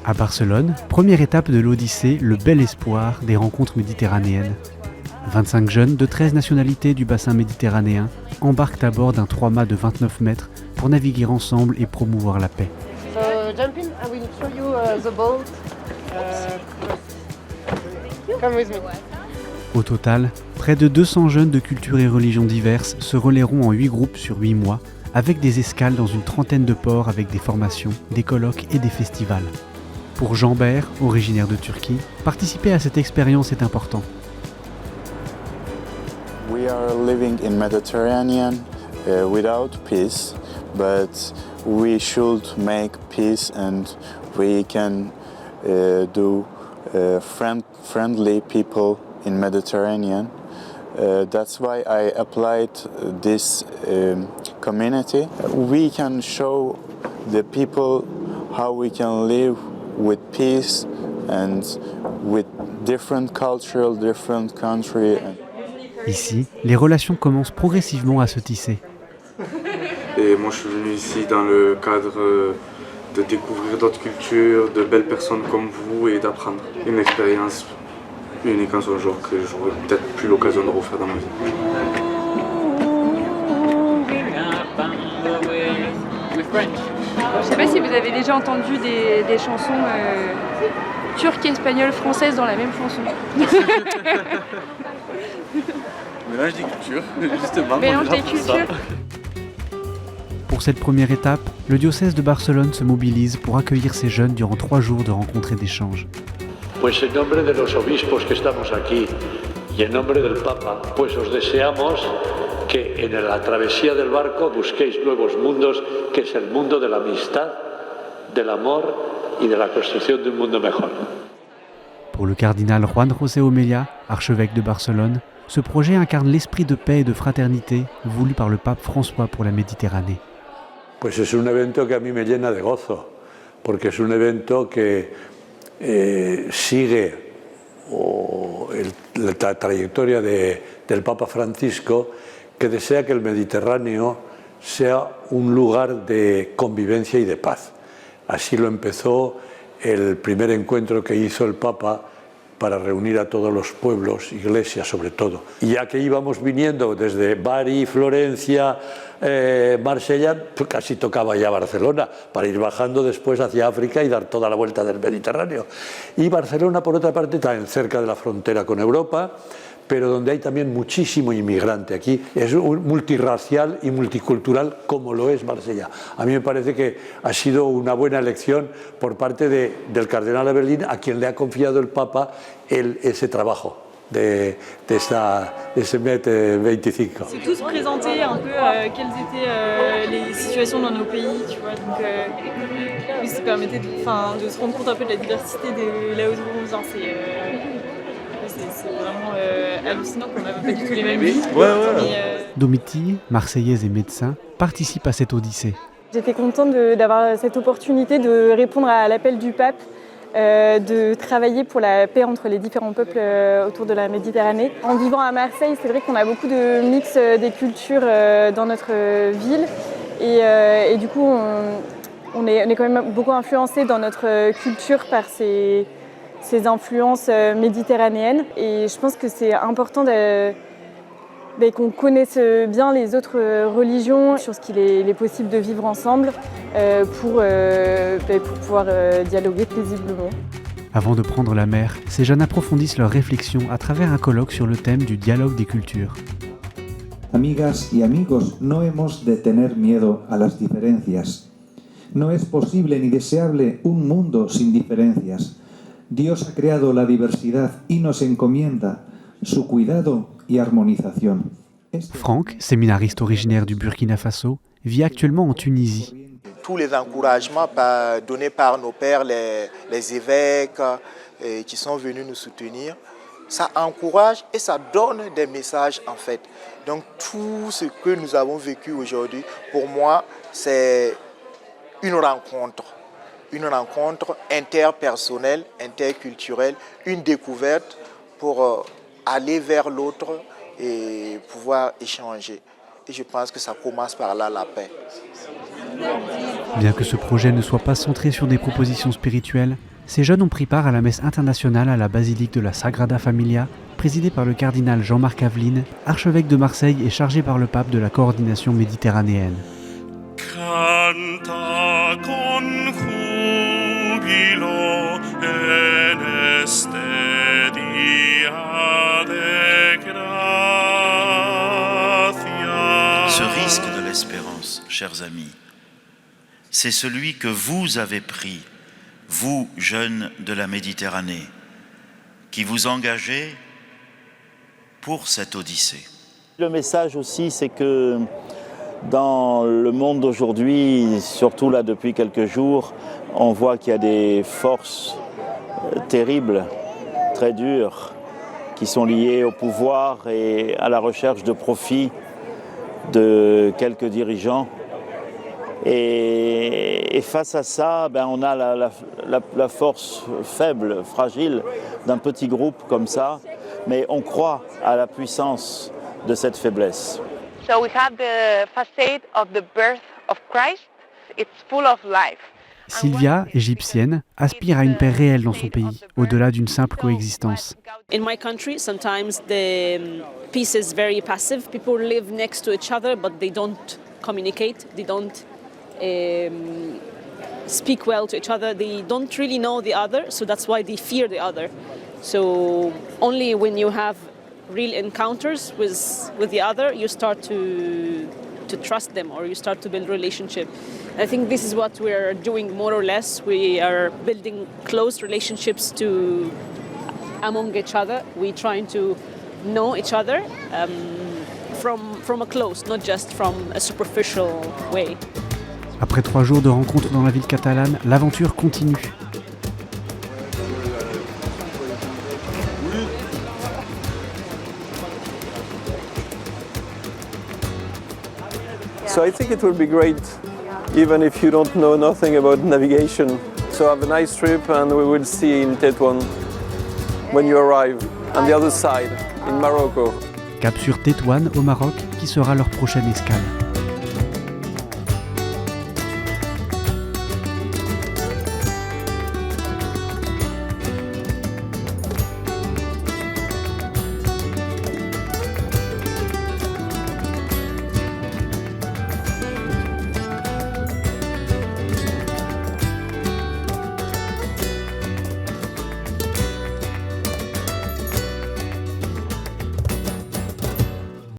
À Barcelone, première étape de l'Odyssée, le bel espoir des rencontres méditerranéennes. 25 jeunes de 13 nationalités du bassin méditerranéen embarquent à bord d'un 3-mâts de 29 mètres pour naviguer ensemble et promouvoir la paix. Jump in, I will show you the boat. Come with me. Au total, près de 200 jeunes de cultures et religions diverses se relayeront en 8 groupes sur 8 mois, avec des escales dans une trentaine de ports avec des formations, des colloques et des festivals. Pour Jean Bert, originaire de Turquie, participer à cette expérience est important. We are living in Mediterranean without peace, but we should make peace and we can do friendly people in Mediterranean. That's why I applied this community. We can show the people how we can live with peace and with different cultural, different country. Ici, les relations commencent progressivement à se tisser. Et moi je suis venu ici dans le cadre de découvrir d'autres cultures, de belles personnes comme vous et d'apprendre une expérience unique en son genre que j'aurais peut-être plus l'occasion de refaire dans ma vie. Je ne sais pas si vous avez déjà entendu des chansons turques, espagnoles, françaises dans la même chanson. Mélange des cultures, justement. Mélange des cultures. Pour cette première étape, le diocèse de Barcelone se mobilise pour accueillir ces jeunes durant 3 jours de rencontres et d'échanges. Pues en nombre de los obispos que estamos aquí y en nombre del Papa, pues os deseamos que en la travesía del barco busquéis nuevos mundos, que es el mundo de la amistad, del amor y de la construcción de un mundo mejor. Pour le cardinal Juan José Omelia, archevêque de Barcelone, ce projet incarne l'esprit de paix et de fraternité voulu par le pape François pour la Méditerranée. Pues es un evento que a mí me llena de gozo, porque es un evento que sigue la trayectoria del Papa Francisco, que desea que el Mediterráneo sea un lugar de convivencia y de paz. Así lo empezó el primer encuentro que hizo el Papa para reunir a todos los pueblos, iglesias sobre todo. Y ya que íbamos viniendo desde Bari, Florencia, Marsella, pues casi tocaba ya Barcelona, para ir bajando después hacia África y dar toda la vuelta del Mediterráneo. Y Barcelona, por otra parte, está cerca de la frontera con Europa, pero donde hay también muchísimo inmigrante. Aquí es multirracial y multicultural como lo es Marsella. A mí me parece que ha sido una buena elección por parte del cardenal Abelín, a quien le ha confiado el Papa ese trabajo de ese MET 25. C'est tous présenter un peu quelles étaient les situations dans nos pays, tu vois. Donc, oui, ça permettait de se rendre compte un peu de la diversité de là où on vient. C'est vraiment hallucinant qu'on n'avait pas du tout les mêmes vies. Domitille, marseillaise et médecin, participe à cette odyssée. J'étais contente d'avoir cette opportunité de répondre à l'appel du pape, de travailler pour la paix entre les différents peuples autour de la Méditerranée. En vivant à Marseille, c'est vrai qu'on a beaucoup de mix des cultures dans notre ville et du coup on est quand même beaucoup influencé dans notre culture par ces influences méditerranéennes et je pense que c'est important qu'on connaisse bien les autres religions sur ce qu'il est possible de vivre ensemble pour pouvoir dialoguer paisiblement. Avant de prendre la mer, ces jeunes approfondissent leurs réflexions à travers un colloque sur le thème du dialogue des cultures. Amigas y amigos, no hemos de tener miedo a las diferencias. No es posible ni deseable un mundo sin diferencias. Dios ha creado la diversidad y nos encomienda su cuidado y armonización. Franck, séminariste originaire du Burkina Faso, vit actuellement en Tunisie. Tous les encouragements donnés par nos pères, les évêques qui sont venus nous soutenir, ça encourage et ça donne des messages en fait. Donc tout ce que nous avons vécu aujourd'hui, pour moi, c'est une rencontre interpersonnelle, interculturelle, une découverte pour aller vers l'autre et pouvoir échanger. Et je pense que ça commence par là, la paix. Bien que ce projet ne soit pas centré sur des propositions spirituelles, Ces jeunes ont pris part à la messe internationale à la basilique de la Sagrada Familia, présidée par le cardinal Jean-Marc Aveline, archevêque de Marseille et chargé par le pape de la coordination méditerranéenne. Canta con jubilo en este dia de gracia. Ce risque de l'espérance, chers amis, c'est celui que vous avez pris, vous, jeunes de la Méditerranée, qui vous engagez pour cette odyssée. Le message aussi, c'est que dans le monde d'aujourd'hui, surtout là depuis quelques jours, on voit qu'il y a des forces terribles, très dures, qui sont liées au pouvoir et à la recherche de profit de quelques dirigeants. Et face à ça, on a la force faible, fragile d'un petit groupe comme ça, mais on croit à la puissance de cette faiblesse. So we have the facade of the birth of Christ. It's full of life. Sylvia, égyptienne, aspire à une paix réelle dans son pays, au-delà d'une simple coexistence. In my country, sometimes the peace is very passive. People live next to each other, but they don't communicate. They don't speak well to each other. They don't really know the other, so that's why they fear the other. So only when you have real encounters with the other, you start to trust them, or you start to build relationship. I think this is what we're doing more or less. We are building close relationships among each other. We're trying to know each other from a close, not just from a superficial way. Après 3 jours de rencontres dans la ville catalane, l'aventure continue. So I think it will be great, even if you don't know nothing about navigation. So have a nice trip, and we will see in Tétouan when you arrive, on the other side, in Morocco. Cap sur Tétouan au Maroc, qui sera leur prochaine escale.